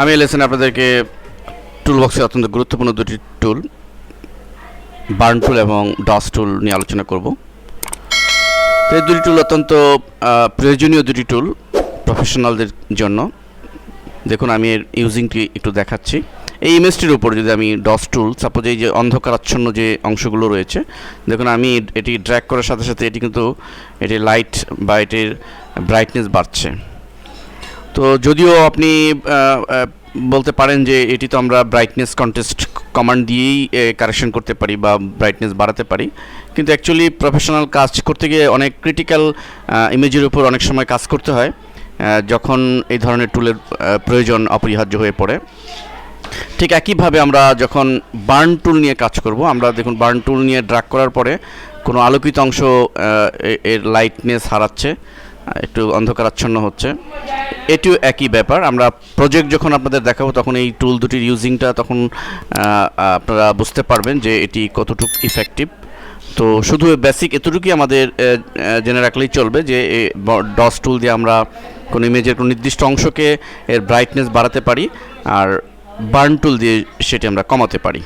আমি এই লেসনে আপনাদেরকে টুল বক্সে অত্যন্ত গুরুত্বপূর্ণ দুটি টুল বার্ন টুল এবং ডস টুল নিয়ে আলোচনা করব। তো এই দুটি টুল অত্যন্ত প্রয়োজনীয় দুটি টুল প্রফেশনালদের জন্য। দেখুন আমি এর ইউজিংটি একটু দেখাচ্ছি। এই ইমেজটির উপর যদি আমি ডস টুল সাপোজ এই যে অন্ধকারাচ্ছন্ন যে অংশগুলো রয়েছে, দেখুন আমি এটি ড্র্যাগ করার সাথে সাথে এটি কিন্তু এটি লাইট বা এটির ব্রাইটনেস বাড়ছে। তো যদিও আপনি বলতে পারেন যে এটি তো আমরা ব্রাইটনেস কন্টেস্ট কমান্ড দিয়েই কারেকশন করতে পারি বা ব্রাইটনেস বাড়াতে পারি, কিন্তু অ্যাকচুয়ালি প্রফেশনাল কাজ করতে গিয়ে অনেক ক্রিটিক্যাল ইমেজের উপর অনেক সময় কাজ করতে হয়, যখন এই ধরনের টুলের প্রয়োজন অপরিহার্য হয়ে পড়ে। ঠিক একইভাবে আমরা যখন বার্ন টুল নিয়ে কাজ করব, আমরা দেখুন বার্ন টুল নিয়ে ড্র্যাগ করার পরে কোনো আলোকিত অংশ এর লাইটনেস হারাচ্ছে, একটু অন্ধকারাচ্ছন্ন হচ্ছে। এটিও একই ব্যাপার। আমরা প্রজেক্ট যখন আপনাদের দেখাবো তখন এই টুল দুটির ইউজিংটা তখন আপনারা বুঝতে পারবেন যে এটি কতটুকু ইফেক্টিভ। তো শুধু বেসিক এতটুকুই আমাদের জেনে রাখলেই চলবে যে ডস টুল দিয়ে আমরা কোনো ইমেজের কোনো নির্দিষ্ট অংশকে এর ব্রাইটনেস বাড়াতে পারি, আর বার্ন টুল দিয়ে সেটি আমরা কমাতে পারি।